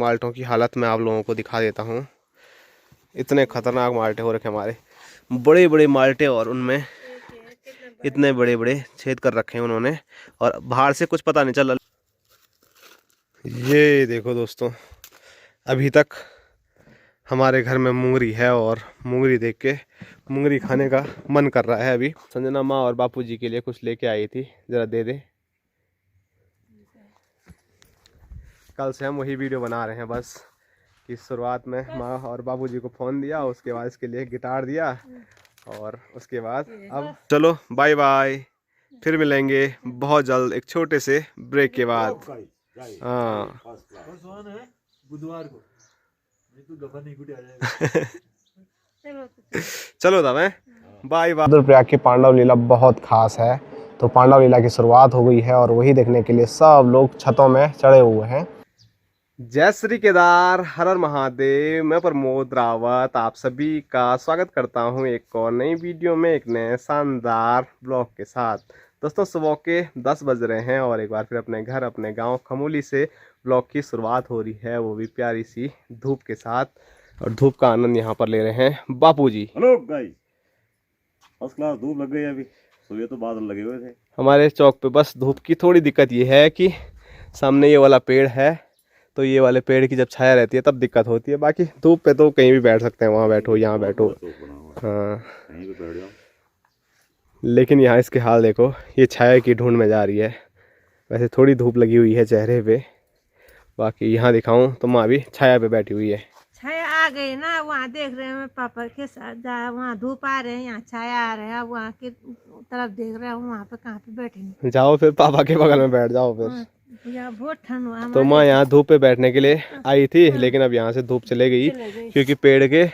माल्टों की हालत मैं आप लोगों को दिखा देता हूँ। इतने खतरनाक माल्टे हो रखे हमारे, बड़े बड़े माल्टे, और उनमें इतने बड़े बड़े छेद कर रखे हैं उन्होंने, और बाहर से कुछ पता नहीं चल रहा। ये देखो दोस्तों, अभी तक हमारे घर में मुंगरी है और मुंगरी देख के मुंगरी खाने का मन कर रहा है। अभी संजना माँ और बापूजी के लिए कुछ लेके आई थी, जरा दे दे। कल से हम वही वीडियो बना रहे हैं बस, कि शुरुआत में माँ और बापूजी को फ़ोन दिया, उसके बाद इसके लिए गिटार दिया, और उसके बाद अब चलो बाय बाय, फिर मिलेंगे बहुत जल्द एक छोटे से ब्रेक के बाद। हाँ बुधवार को चलो था मैं बाय बाय। रुद्रप्रयाग की पांडव लीला बहुत खास है, तो पांडव लीला की शुरुआत हो गई है और वही देखने के लिए सब लोग छतों में चढ़े हुए हैं। जय श्री केदार, हर हर महादेव। मैं प्रमोद रावत आप सभी का स्वागत करता हूं एक और नई वीडियो में, एक नए शानदार ब्लॉग के साथ। दोस्तों सुबह के 10 बज रहे हैं और एक बार फिर अपने घर अपने गांव खमोली से ब्लॉग की शुरुआत हो रही है, वो भी प्यारी सी धूप के साथ। और धूप का आनंद यहाँ पर ले रहे हैं बापूजी। हेलो गाइस, फर्स्ट क्लास धूप लग गई। अभी सुबह तो बादल लगे हुए थे हमारे चौक पे। बस धूप की थोड़ी दिक्कत ये है कि सामने ये वाला पेड़ है, तो ये वाले पेड़ की जब छाया रहती है तब दिक्कत होती है। बाकी धूप पे तो कहीं भी बैठ सकते हैं, वहाँ बैठो यहाँ बैठो, हाँ कहीं भी बैठ जाओ। लेकिन यहाँ इसके हाल देखो, ये छाया की ढूंढ में जा रही है। वैसे थोड़ी धूप लगी हुई है चेहरे पे, बाकी यहाँ दिखाऊं तो माँ भी छाया पे बैठी हुई है। छाया आ गई ना, वहाँ देख रहे हैं पापा के साथ, वहाँ धूप आ रहे हैं, यहाँ छाया आ रहा है, वहाँ की तरफ देख रहे हैं, वहाँ पे कहाँ पे बैठेंगे। जाओ फिर पापा के बगल में बैठ जाओ फिर। यहाँ बहुत ठंड हुआ। तो माँ यहाँ धूप पे बैठने के लिए आई थी, लेकिन अब यहाँ से धूप चले गई, क्योंकि पेड़ के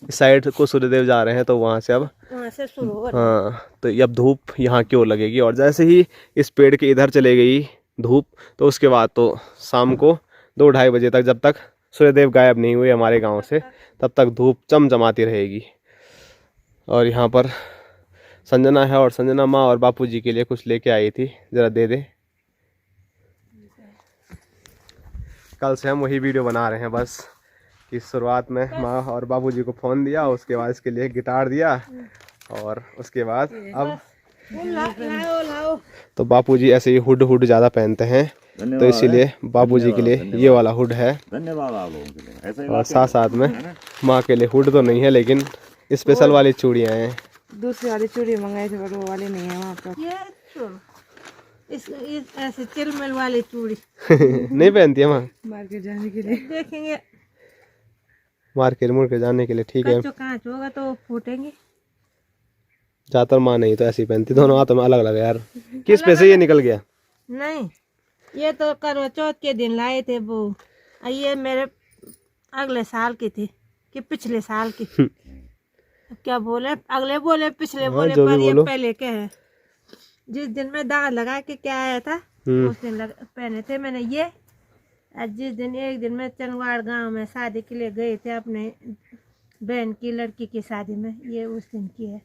साइड को सूर्यदेव जा रहे हैं, तो वहाँ से अब वहाँ से शुरू हो रहा है। हाँ, तो अब धूप यहाँ की ओर लगेगी। और जैसे ही इस पेड़ के इधर चले गई धूप, तो उसके बाद तो शाम को 2-2:30 बजे तक, जब तक सूर्यदेव गायब नहीं हुए हमारे गांव से, तब तक धूप चमचमाती रहेगी। और यहाँ पर संजना है, और संजना माँ और बापूजी के लिए कुछ लेके आई थी, ज़रा दे दे। कल से हम वही वीडियो बना रहे हैं बस, कि शुरुआत में माँ और बापूजी को फ़ोन दिया, उसके बाद इसके लिए गिटार दिया, और उसके बाद अब तो बापूजी ऐसे ही हुड ज़्यादा पहनते हैं, तो इसीलिए बापूजी के लिए ये वाला हुड है। धन्यवाद आप लोगों के लिए। ऐसे ही और साथ साथ में माँ के लिए हुड तो नहीं है, लेकिन स्पेशल वाली चूड़ियाँ हैं। दूसरी वाली चूड़ी मंगाई थी, वो वाली नहीं है वहाँ पर। इस ऐसे चिलमिल वाली चूड़ी नहीं पहनती है माँ, मार्केट जाने के लिए। देखेंगे मार्केट मुड़ जाने के लिए, ठीक है। कांच होगा तो फूटेंगे। ज्यादातर माँ नहीं तो ऐसे ही पहनती, दोनों हाथों में अलग अलग है यार। किस पे से ये निकल गया? नहीं, ये तो करवा चौथ के दिन लाए थे वो, ये मेरे अगले साल की थी कि पिछले साल की। क्या बोले, अगले बोले पिछले बोले, पर ये पहले के है। जिस दिन में दांत लगा के क्या आया था उस दिन पहने थे मैंने ये। जिस दिन एक दिन में चंगवाड़ गांव में शादी के लिए गए थे अपने बहन की लड़की की शादी में, ये उस दिन की है।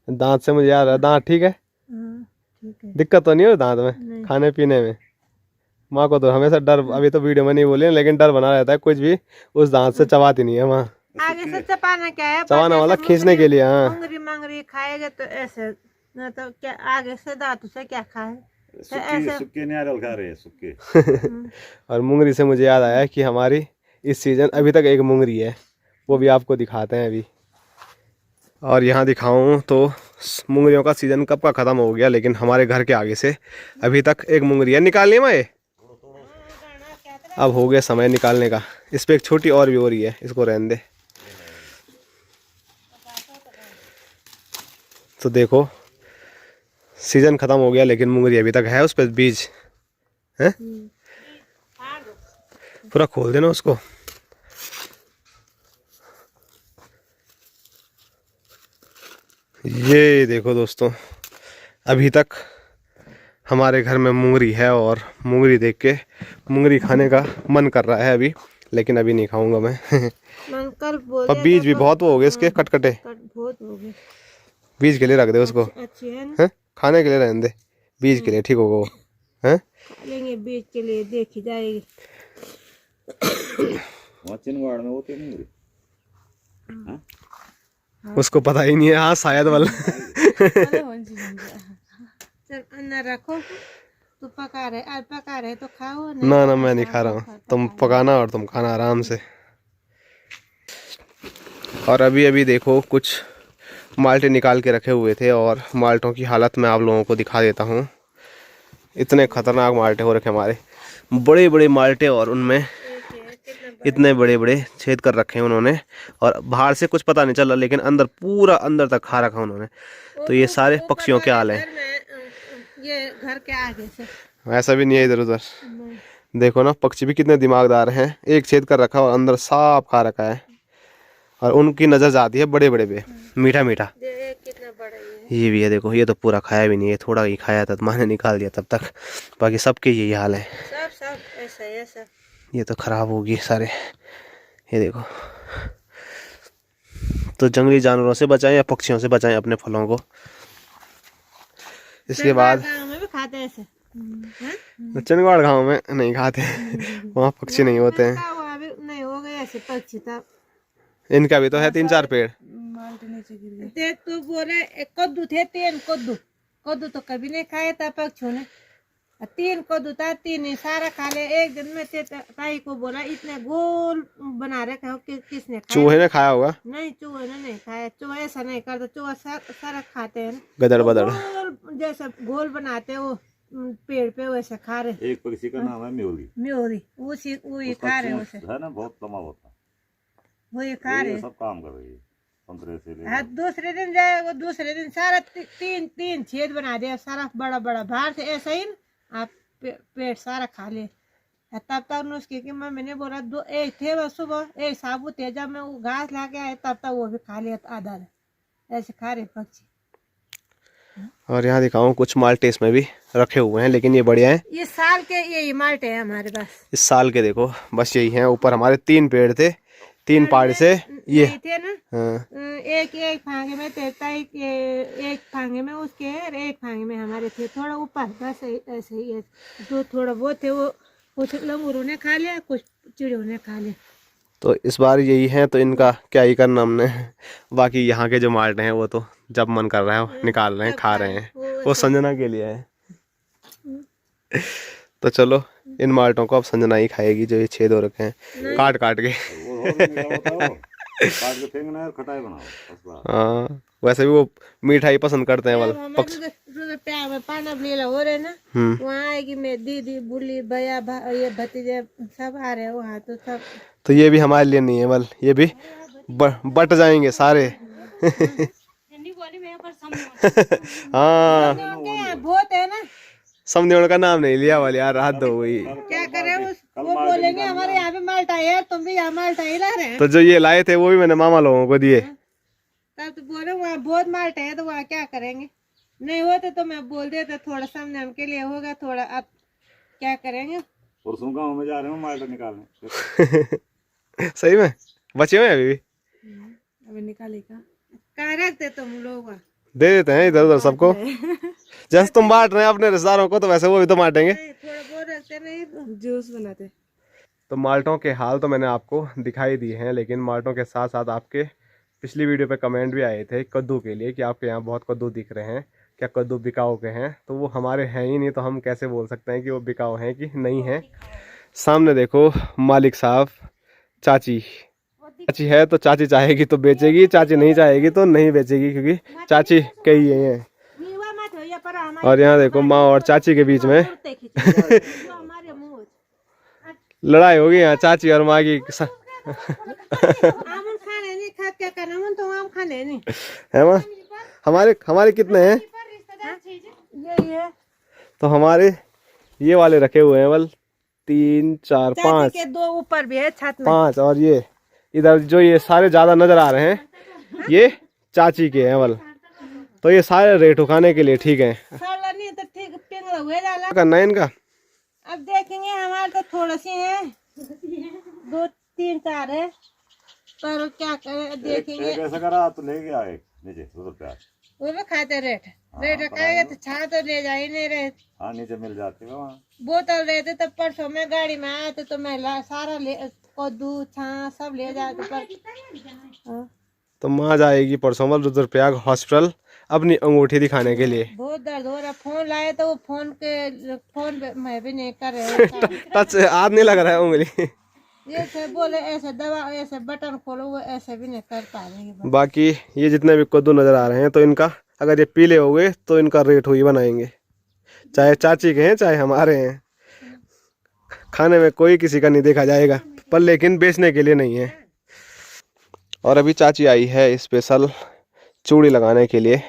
दांत से मुझे याद है, दांत ठीक है? हाँ ठीक है। दिक्कत तो नहीं हो दांत में, खाने पीने में? माँ को तो हमेशा डर, अभी तो वीडियो में नहीं बोली, लेकिन डर बना रहता है, कुछ भी उस दांत से चबाती नहीं है माँ। आगे से चबाना क्या है, चबाना वाला खींचने के लिए। हाँ, मंगरी खाएगा तो ऐसे, न तो क्या आगे से दांतों से क्या खाए, सुक्के नारियल खा रहे हैं, सुक्के। और मुंगरी से मुझे याद आया कि हमारी इस सीजन अभी तक एक मुंगरी है, वो भी आपको दिखाते हैं अभी। और यहाँ दिखाऊं तो मुंगरियों का सीजन कब का ख़त्म हो गया, लेकिन हमारे घर के आगे से अभी तक एक मुंगरी है। निकालनी है मैं, अब हो गया समय निकालने का। इस पे एक छोटी और भी हो रही है, इसको रहने दे। तो देखो सीजन ख़त्म हो गया, लेकिन मुंगरी अभी तक है, उस पर बीज है। पूरा खोल देना उसको। ये देखो दोस्तों, अभी तक हमारे घर में मुंगरी है, और मुंगरी देख के मुंगरी खाने का मन कर रहा है अभी, लेकिन अभी नहीं खाऊंगा मैं। अब बीज भी बहुत हो गए इसके, कटकटे बहुत हो गए। बीज के लिए रख दे उसको, अच्छी है ना? है खाने के लिए रहने दे, बीज के लिए ठीक होगा वो, है लेंगे बीज के लिए, देखी जाएगी। वहाँ चिनवाड़ में होते नहीं हाँ? उसको पता ही नहीं है। हाँ शायद वाला चल अंदर रखो, तू पका रहे, आज पका रहे तो खाओ। ना ना मैं नहीं खा रहा हूँ, तुम पकाना और तुम खाना आराम से। और अभी अभी देखो कुछ माल्टे निकाल के रखे हुए थे और माल्टों की हालत मैं आप लोगों को दिखा देता हूँ। इतने खतरनाक माल्टे हो रखे हमारे, बड़े बड़े माल्टे, और उनमें इतने बड़े बड़े छेद कर रखे हैं उन्होंने, और बाहर से कुछ पता नहीं चल रहा लेकिन अंदर पूरा अंदर तक खा रखा उन्होंने। तो ये सारे पक्षियों के हाल हैं। ये घर के आगे से ऐसा भी नहीं है इधर उधर। देखो ना पक्षी भी कितने दिमागदार हैं, एक छेद कर रखा और अंदर साफ खा रखा है, और उनकी नजर जाती है बड़े बड़े पे, मीठा मीठा। कितना बड़ा ये भी है देखो, ये तो पूरा खाया भी नहीं है, थोड़ा ही खाया था तो माँ ने निकाल दिया तब तक। बाकी सबके यही हाल है, सब ऐसा है सब। ये तो खराब होगी सारे। ये देखो, तो जंगली जानवरों से बचाएं या पक्षियों से बचाएं अपने फलों को। इसके बाद में भी खाते हैं ऐसे। चंडगढ़ गांव में नहीं खाते, वहाँ पक्षी नहीं होते हैं। अभी नहीं हो गए ऐसे पक्षी तब। इनका भी तो है 3-4 पेड़। देख तू बोले कद्दू थे 3 कद्दू तो कभी नहीं खाए था पक्षियों ने। 3 कद्दू था, 3 ही सारा खा ले एक दिन में। ताई को बोला इतने गोल बना रखे हो किसने खाया? चूहे ने खाया होगा। नहीं चूहे ने नहीं खाया, चूहा ऐसा नहीं करता, चूहा सारा खाते हैं। गदड़ बदड़ जैसा गोल बनाते वो पेड़ पे वैसे खा रहे। एक पक्षी का नाम है म्योरी। म्योरी वही खा रहे उसे है ना, बहुत लंबा होता है, वही खा रहे। सब काम कर रही है संतरे से ले। हाँ दूसरे दिन जाए वो, दूसरे दिन सारा 3 छेद बना दिया सारा बड़ा बड़ा बाहर से ऐसा ही आप पेट सारा खा ले। तब तक उसकी की मम्मी ने बोला एक थे वो सुबह एक साबुत थे, जब मैं वो घास ला के आए तब तक वो भी खा लिया आधा। ऐसे खा रहे पक्षी। और यहाँ दिखाऊं कुछ माल्टे इसमें भी रखे हुए हैं, लेकिन ये बढ़िया है। ये साल के यही माल्टे हैं हमारे पास। इस साल के देखो बस यही हैं। ऊपर हमारे 3 पेड़ थे, 3 पहाड़ से ये थे ना। हाँ। एक फांगे में थे, एक फांगे में उसके एक फांगे में हमारे थे, थोड़ा ऊपर बस ऐसे ही है। तो थोड़ा बहुत थे वो, कुछ लंगूरों ने खा लिया, कुछ चिड़ियों ने खा लिया। तो इस बार यही है, तो इनका क्या ही करना हमने। बाकी यहाँ के जो माल्टे हैं वो तो जब मन कर रहा है निकाल रहे हैं, खा रहे हैं, वो संजना के लिए है। तो चलो इन माल्टों को अब संजना ही खाएगी, जो ये छेद हो रखे हैं काट काट के। खटाई बनाओ। हाँ वैसे भी वो मिठाई पसंद करते हैं वाला पाना हो रहे ना, वहाँ आएगी मैं दीदी बुली भैया ये भतीजे सब आ रहे हैं वहाँ। तो सब तो ये भी हमारे लिए नहीं है बल, ये भी बट जाएंगे सारे। हाँ बहुत है ना, समझे का नाम नहीं लिया वाले यार, रात दो वही। क्या करे वो बोलेंगे हमारे यहाँ पे माल्टा है, तुम भी यहाँ माल्टा ही ला रहे हैं। तो जो ये लाए थे वो भी मैंने मामा लोगों को दिए। तब तो बोले वहाँ बहुत माल्टा है, तो वहाँ क्या करेंगे? नहीं होते तो मैं बोल देता, थोड़ा समझाने के लिए होगा थोड़ा, अब क्या करेंगे। परसों गाँव में जा रहे हैं माल्टा निकालने। सही में बचे हुए अभी भी अभी निकालेगा। कहाँ रखते तुम लोग? दे देते हैं इधर उधर सबको। जैसे तुम बांट रहे हैं अपने रिश्तेदारों को, तो वैसे वो भी तो बांटेंगे। थोड़ा बहुत रखते नहीं, जूस बनाते। तो माल्टों के हाल तो मैंने आपको दिखाई दिए हैं, लेकिन माल्टों के साथ साथ आपके पिछली वीडियो पे कमेंट भी आए थे कद्दू के लिए कि आपके यहाँ बहुत कद्दू दिख रहे हैं, क्या कद्दू बिकाऊ के हैं? तो वो हमारे हैं ही नहीं, तो हम कैसे बोल सकते हैं कि वो बिकाऊ हैं कि नहीं हैं। सामने देखो मालिक साहब, चाची है तो चाची चाहेगी तो बेचेगी, चाची नहीं चाहेगी तो नहीं बेचेगी, क्योंकि चाची कई हैं। और यहाँ देखो माँ और चाची के बीच में लड़ाई होगी यहाँ चाची और माँ की। है माँ हमारे कितने हैं? तो हमारे ये वाले रखे हुए हैं बल 3 4 5 के 2 ऊपर भी है छत में 5, और ये इधर जो ये सारे ज्यादा नजर आ रहे हैं ये चाची के हैं बल। तो ये सारे रेट उठाने के लिए ठीक है। नहीं तो ठीक क्या करना है इनका? अब देखेंगे, हमारे तो थोड़े से हैं, 2 3 4 है, पर क्या करें देखेंगे। कैसा करा तो लेके आए नीचे 200 रुपया वो भी खाते रेट रेट कहेगा तो छा तो ले जा ही नहीं रहे। हाँ नीचे मिल जाती है वहाँ। बोतल रहते तब परसों में गाड़ी में आए थे तो मैं सारा ले कद्दू छा सब ले जाते पर हाँ। तो माँ जाएगी परसों में रुद्रप्रयाग हॉस्पिटल अपनी अंगूठी दिखाने के लिए। बहुत दर्द हो रहा। फोन लाए तो वो फोन मैं भी नहीं कर रहे। टच हाथ नहीं लग रहा है उंगली। ये से बोले ऐसे दवा ऐसे बटन खोलो वो ऐसे भी नहीं कर पा रहे। बाकी ये जितने भी कद्दू नजर आ रहे हैं तो इनका अगर ये पीले हो गए तो इनका रेट हुई बनाएंगे, चाहे चाची के हैं चाहे हमारे हैं। खाने में कोई किसी का नहीं देखा जाएगा, पर लेकिन बेचने के लिए नहीं है। और अभी चाची आई है स्पेशल चूड़ी लगाने के लिए।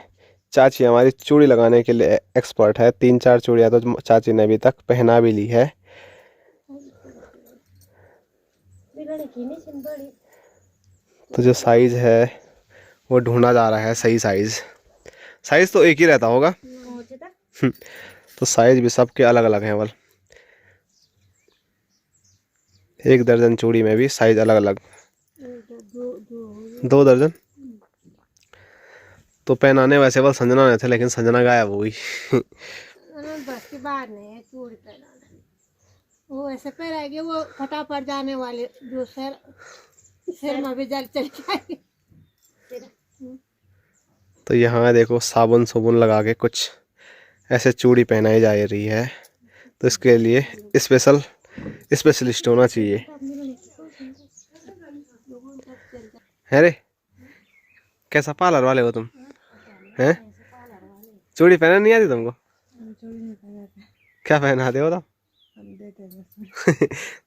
चाची हमारी चूड़ी लगाने के लिए एक्सपर्ट है। 3-4 चूड़ियाँ तो चाची ने अभी तक पहना भी ली है। तो जो साइज है वो ढूंढा जा रहा है, सही साइज। साइज तो एक ही रहता होगा। तो साइज भी सबके अलग अलग हैं। 1 दर्जन चूड़ी में भी साइज अलग अलग। 2 दर्जन तो पहनाने वैसे बस संजना ने थे, लेकिन संजना गायब हो गई। बस की बात नहीं है चूड़ी पहनाना। वो ऐसे पहनाएंगे वो फटाफट जाने वाले जो सिर में भी जल चल जाएगी। तो यहाँ देखो साबुन सुबुन लगा के कुछ ऐसे चूड़ी पहनाई जा रही है। तो इसके लिए स्पेशलिस्ट होना चाहिए। है रे, कैसा पार्लर वाले हो तुम हैं? चूड़ी पहना नहीं आती तुमको? क्या पहनाते हो तुम?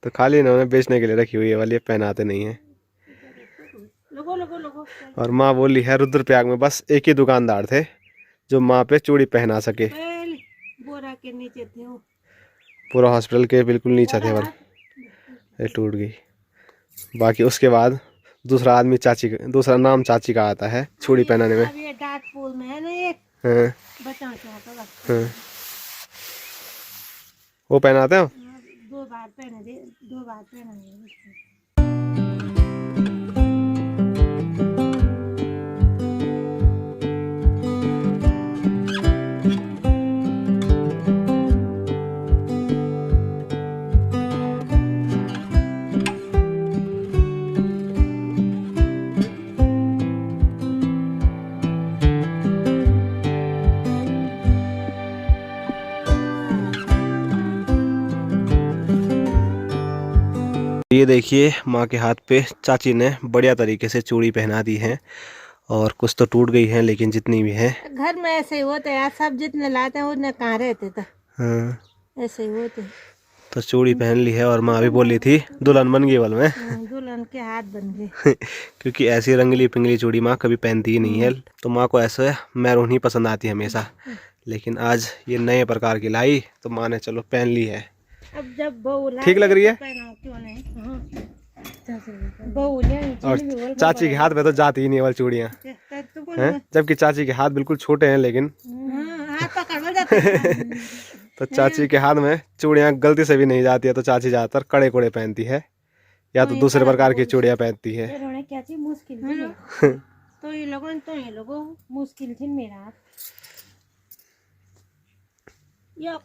तो खाली इन्होंने बेचने के लिए रखी हुई है वाली, पहनाते नहीं है। और माँ बोली है रुद्रप्रयाग में बस एक ही दुकानदार थे जो माँ पे चूड़ी पहना सके। बोरा के नीचे थे वो। पूरा हॉस्पिटल के बिल्कुल नीचे थे वाल, ये टूट गई। बाकी उसके बाद दूसरा नाम चाची का आता है चूड़ी पहनाने में। अब ये डाटपुर में है ना एक हाँ, बचा के हाँ। वो पहनाते हो? 2 बार पहने दे, 2 बार पहने। ये देखिए माँ के हाथ पे चाची ने बढ़िया तरीके से चूड़ी पहना दी है। और कुछ तो टूट गई है, लेकिन जितनी भी है घर में ऐसे ही होते यार, सब जितने लाते हैं उतने कहाँ रहते थे। हाँ। ऐसे ही होते। तो चूड़ी पहन ली है और माँ भी बोली थी दुल्हन बन गई बल में। दुल्हन के हाथ बन गए। क्योंकि ऐसी रंगली पिंगली चूड़ी माँ कभी पहनती ही नहीं है। तो माँ को ऐसे मैरून ही पसंद आती है हमेशा, लेकिन आज ये नए प्रकार की लाई तो माँ ने चलो पहन ली है। अब जब बहू ठीक लग रही है। क्यों नहीं? बहू और चाची के हाथ में तो जाती ही नहीं वाली चूड़ियाँ हैं, जबकि चाची के हाथ बिल्कुल छोटे हैं, लेकिन हाथ पकड़ जाते। तो चाची के हाथ में चूड़ियाँ गलती से भी नहीं जाती है। तो चाची ज्यादातर कड़े कोड़े पहनती है या तो दूसरे प्रकार की चूड़ियाँ पहनती है। क्या चीज मुश्किल तो ये लोगों मुश्किल थी मेरा।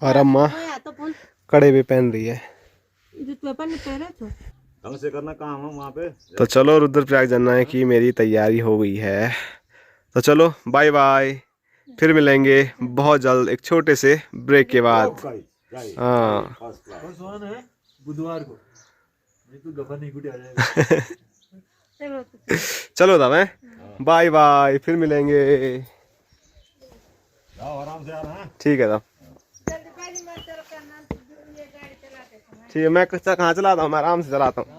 और अम्मा कड़े भी पहन रही है। ढंग से करना काम है वहाँ पे। तो चलो रुद्रप्रयाग जाने की मेरी तैयारी हो गई है। तो चलो बाय बाय, फिर मिलेंगे बहुत जल्द एक छोटे से ब्रेक के बाद। हाँ बुधवार को चलो तब है, बाय बाय, फिर मिलेंगे। आराम से आ रहा है। ठीक है तब, ठीक है। मैं कहाँ चलाता हूँ? मैं आराम से चलाता हूँ।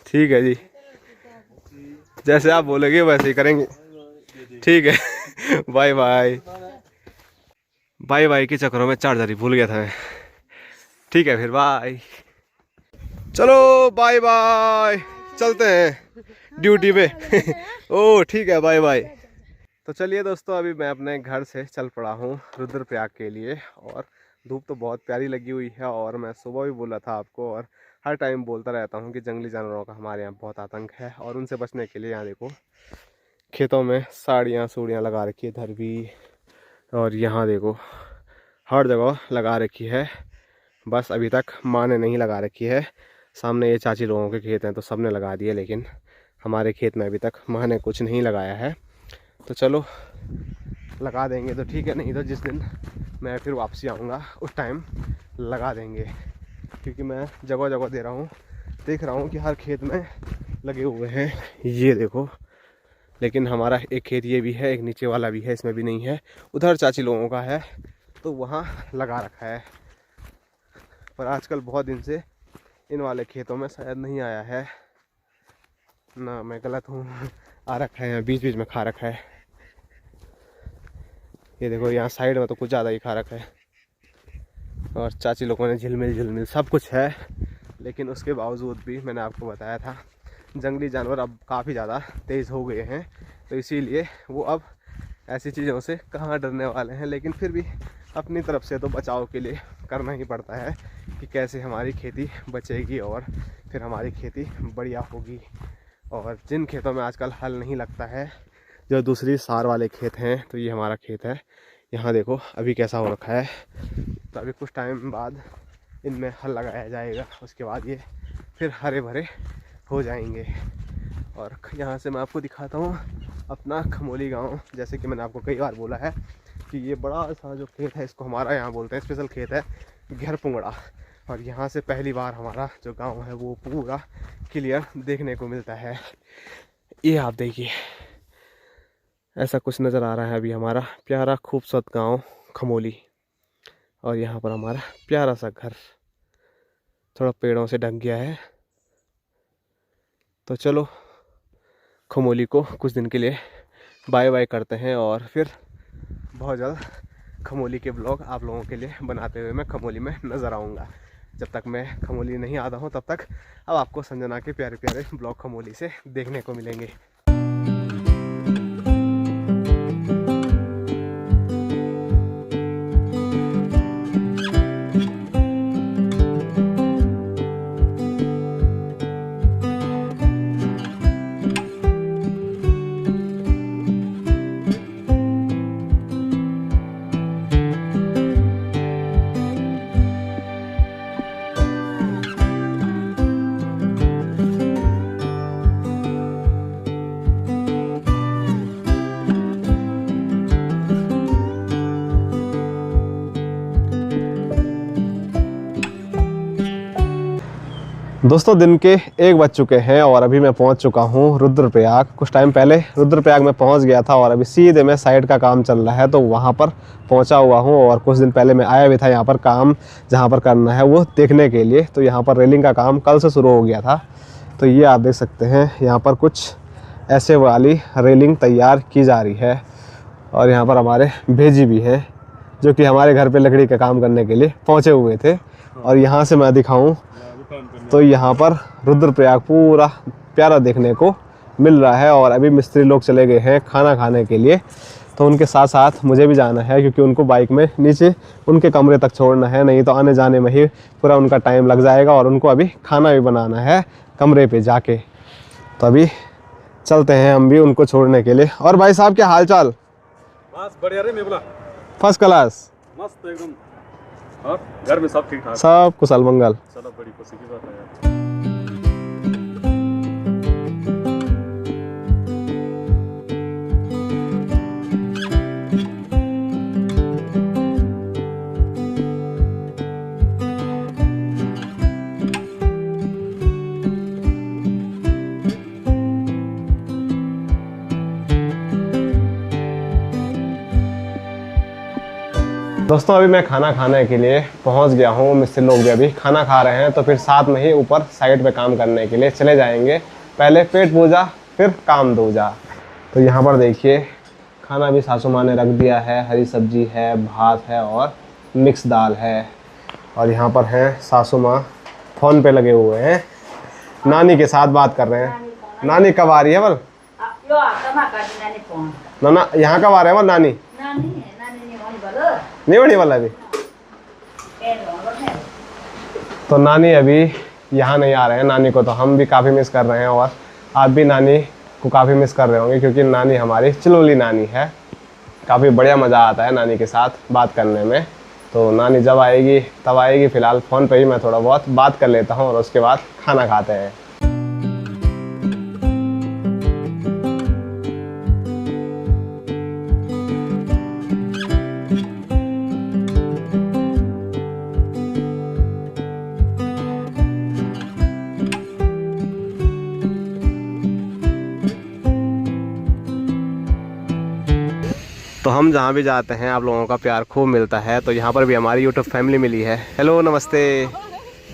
ठीक है जी, जैसे आप बोलेंगे वैसे ही करेंगे। ठीक है बाय बाय। बाय बाय के चक्करों में चार्जर ही भूल गया था मैं। ठीक है फिर बाय। चलो बाय बाय, चलते हैं ड्यूटी पे। ओह ठीक है, बाय बाय। तो चलिए दोस्तों, अभी मैं अपने घर से चल पड़ा हूँ रुद्रप्रयाग के लिए। और धूप तो बहुत प्यारी लगी हुई है। और मैं सुबह भी बोला था आपको, और हर टाइम बोलता रहता हूँ कि जंगली जानवरों का हमारे यहाँ बहुत आतंक है। और उनसे बचने के लिए यहाँ देखो खेतों में साड़ियाँ सूड़ियाँ लगा रखी है इधर भी, और यहाँ देखो हर जगह लगा रखी है। बस अभी तक माँ ने नहीं लगा रखी है। सामने ये चाची लोगों के खेत हैं तो सब ने लगा दिए, लेकिन हमारे खेत में अभी तक माँ ने कुछ नहीं लगाया है। तो चलो लगा देंगे तो ठीक है, नहीं तो जिस दिन मैं फिर वापसी आऊँगा उस टाइम लगा देंगे, क्योंकि मैं जगह जगह दे रहा हूँ, देख रहा हूँ कि हर खेत में लगे हुए हैं। ये देखो, लेकिन हमारा एक खेत ये भी है, एक नीचे वाला भी है, इसमें भी नहीं है। उधर चाची लोगों का है तो वहाँ लगा रखा है, पर आजकल बहुत दिन से इन वाले खेतों में शायद नहीं आया है ना, मैं गलत हूँ। आ रखा है, बीच बीच में खा रखा है। ये देखो यहाँ साइड में तो कुछ ज़्यादा ही खा रखा है, और चाची लोगों ने झिलमिल झिलमिल सब कुछ है, लेकिन उसके बावजूद भी मैंने आपको बताया था जंगली जानवर अब काफ़ी ज़्यादा तेज़ हो गए हैं, तो इसीलिए वो अब ऐसी चीज़ों से कहाँ डरने वाले हैं। लेकिन फिर भी अपनी तरफ से तो बचाव के लिए करना ही पड़ता है कि कैसे हमारी खेती बचेगी और फिर हमारी खेती बढ़िया होगी। और जिन खेतों में आजकल हल नहीं लगता है, जो दूसरी सार वाले खेत हैं, तो ये हमारा खेत है। यहाँ देखो अभी कैसा हो रखा है, तो अभी कुछ टाइम बाद इनमें हल लगाया जाएगा, उसके बाद ये फिर हरे भरे हो जाएंगे। और यहाँ से मैं आपको दिखाता हूँ अपना खमोली गांव। जैसे कि मैंने आपको कई बार बोला है कि ये बड़ा सा जो खेत है, इसको हमारा यहाँ बोलते हैं स्पेशल खेत है घेर पुंगड़ा, और यहाँ से पहली बार हमारा जो गांव है वो पूरा क्लियर देखने को मिलता है। ये आप देखिए, ऐसा कुछ नज़र आ रहा है अभी हमारा प्यारा खूबसूरत गांव खमोली, और यहाँ पर हमारा प्यारा सा घर थोड़ा पेड़ों से ढक गया है। तो चलो खमोली को कुछ दिन के लिए बाय बाय करते हैं, और फिर बहुत जल्द खमोली के ब्लॉग आप लोगों के लिए बनाते हुए मैं खमोली में नज़र आऊँगा। जब तक मैं खमोली नहीं आता हूँ तब तक अब आपको संजना के प्यारे प्यारे ब्लॉग खमोली से देखने को मिलेंगे। दोस्तों दिन के 1 बज चुके हैं और अभी मैं पहुंच चुका हूं रुद्रप्रयाग। कुछ टाइम पहले रुद्रप्रयाग में पहुंच गया था और अभी सीधे में साइड का काम चल रहा है तो वहां पर पहुंचा हुआ हूं। और कुछ दिन पहले मैं आया भी था यहां पर काम जहां पर करना है वो देखने के लिए। तो यहां पर रेलिंग का काम कल से शुरू हो गया था। तो ये आप देख सकते हैं यहाँ पर कुछ ऐसे वाली रेलिंग तैयार की जा रही है। और यहाँ पर हमारे भेजी भी हैं जो कि हमारे घर पर लकड़ी का काम करने के लिए पहुँचे हुए थे। और यहाँ से मैं दिखाऊँ तो यहाँ पर रुद्रप्रयाग पूरा प्यारा देखने को मिल रहा है। और अभी मिस्त्री लोग चले गए हैं खाना खाने के लिए, तो उनके साथ साथ मुझे भी जाना है क्योंकि उनको बाइक में नीचे उनके कमरे तक छोड़ना है, नहीं तो आने जाने में ही पूरा उनका टाइम लग जाएगा। और उनको अभी खाना भी बनाना है कमरे पे जाके। तो अभी चलते हैं हम भी उनको छोड़ने के लिए। और भाई साहब क्या हाल चाल? बस बढ़िया रे मेबला, फर्स्ट क्लास, मस्त एकदम। और घर में सब ठीक ठाक? सब कुशल मंगल। चलो बड़ी खुशी की बात है यार। दोस्तों अभी मैं खाना खाने के लिए पहुंच गया हूं। मिस्त्री लोग भी अभी खाना खा रहे हैं, तो फिर साथ में ही ऊपर साइड पे काम करने के लिए चले जाएंगे। पहले पेट पूजा फिर काम दूजा। तो यहाँ पर देखिए खाना भी सासू माँ ने रख दिया है, हरी सब्जी है, भात है और मिक्स दाल है। और यहाँ पर हैं सासू माँ फ़ोन पे लगे हुए हैं, नानी के साथ बात कर रहे हैं। नानी कब आ रही है बोल? ना यहाँ कब आ रहे हैं बोल? नानी नहीं बढ़ी वाला अभी, तो नानी अभी यहाँ नहीं आ रहे हैं। नानी को तो हम भी काफ़ी मिस कर रहे हैं और आप भी नानी को काफ़ी मिस कर रहे होंगे, क्योंकि नानी हमारी चिलौली नानी है। काफ़ी बढ़िया मज़ा आता है नानी के साथ बात करने में। तो नानी जब आएगी तब आएगी, फ़िलहाल फ़ोन पे ही मैं थोड़ा बहुत बात कर लेता हूँ और उसके बाद खाना खाते हैं। तो हम जहाँ भी जाते हैं आप लोगों का प्यार खूब मिलता है। तो यहाँ पर भी हमारी यूट्यूब फैमिली मिली है। हेलो, नमस्ते।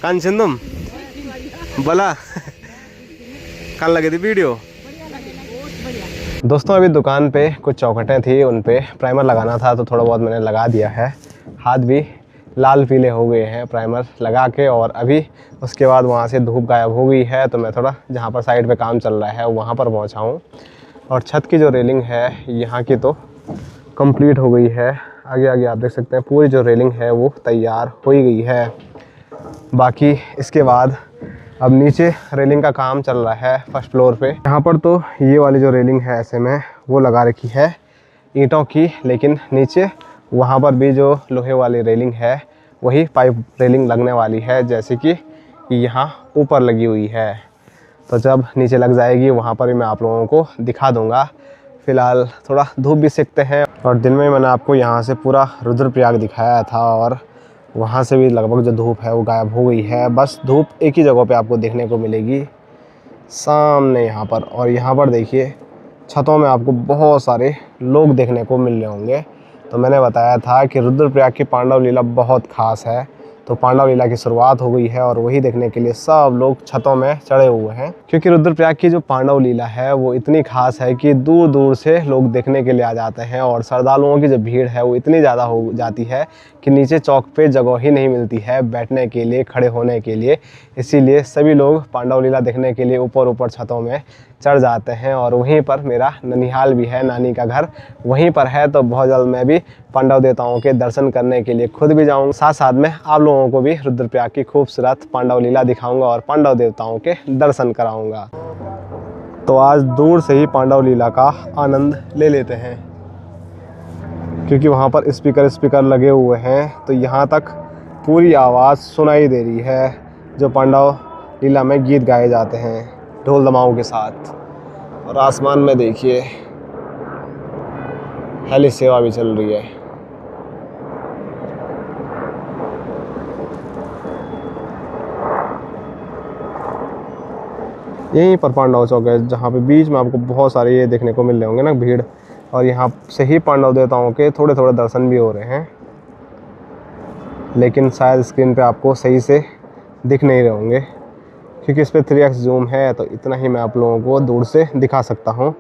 कान सिंधुम बोला कान लगी थी वीडियो। दोस्तों अभी दुकान पे कुछ चौखटें थी, उन पे प्राइमर लगाना था, तो थोड़ा बहुत मैंने लगा दिया है। हाथ भी लाल पीले हो गए हैं प्राइमर लगा के। और अभी उसके बाद वहाँ से धूप गायब हो गई है, तो मैं थोड़ा जहाँ पर साइड पे काम चल रहा है वहाँ पर पहुँचा हूँ। और छत की जो रेलिंग है यहाँ की तो कंप्लीट हो गई है। आगे आगे आप देख सकते हैं पूरी जो रेलिंग है वो तैयार हो ही गई है। बाकी इसके बाद अब नीचे रेलिंग का काम चल रहा है फर्स्ट फ्लोर पे। यहाँ पर तो ये वाली जो रेलिंग है ऐसे में वो लगा रखी है ईंटों की, लेकिन नीचे वहाँ पर भी जो लोहे वाली रेलिंग है वही पाइप रेलिंग लगने वाली है, जैसे कि यहाँ ऊपर लगी हुई है। तो जब नीचे लग जाएगी वहाँ पर भी मैं आप लोगों को दिखा दूँगा। फ़िलहाल थोड़ा धूप भी सेकते हैं। और दिन में मैंने आपको यहाँ से पूरा रुद्रप्रयाग दिखाया था, और वहाँ से भी लगभग जो धूप है वो गायब हो गई है। बस धूप एक ही जगह पे आपको देखने को मिलेगी, सामने यहाँ पर। और यहाँ पर देखिए छतों में आपको बहुत सारे लोग देखने को मिल रहे होंगे। तो मैंने बताया था कि रुद्रप्रयाग की पांडव लीला बहुत ख़ास है। तो पांडव लीला की शुरुआत हो गई है और वही देखने के लिए सब लोग छतों में चढ़े हुए हैं, क्योंकि रुद्रप्रयाग की जो पांडव लीला है वो इतनी खास है कि दूर दूर से लोग देखने के लिए आ जाते हैं। और श्रद्धालुओं की जो भीड़ है वो इतनी ज़्यादा हो जाती है कि नीचे चौक पे जगह ही नहीं मिलती है बैठने के लिए, खड़े होने के लिए। इसीलिए सभी लोग पांडव लीला देखने के लिए ऊपर ऊपर छतों में चढ़ जाते हैं। और वहीं पर मेरा ननिहाल भी है, नानी का घर वहीं पर है। तो बहुत जल्द मैं भी पांडव देवताओं के दर्शन करने के लिए खुद भी जाऊँगा, साथ साथ में आप लोगों को भी रुद्रप्रयाग की खूबसूरत पांडव लीला दिखाऊंगा और पांडव देवताओं के दर्शन कराऊंगा। तो आज दूर से ही पांडव लीला का आनंद ले लेते हैं, क्योंकि वहाँ पर स्पीकर लगे हुए हैं, तो यहाँ तक पूरी आवाज़ सुनाई दे रही है जो पांडव लीला में गीत गाए जाते हैं ढोल दमाओं के साथ। और आसमान में देखिए हेली सेवा भी चल रही है। यहीं पर पांडव चौक है, जहाँ पे बीच में आपको बहुत सारे ये देखने को मिल रहे होंगे ना भीड़। और यहाँ से ही पांडव देवताओं के थोड़े थोड़े दर्शन भी हो रहे हैं, लेकिन शायद स्क्रीन पे आपको सही से दिख नहीं रहे होंगे, क्योंकि इस पर 3x जूम है, तो इतना ही मैं आप लोगों को दूर से दिखा सकता हूँ।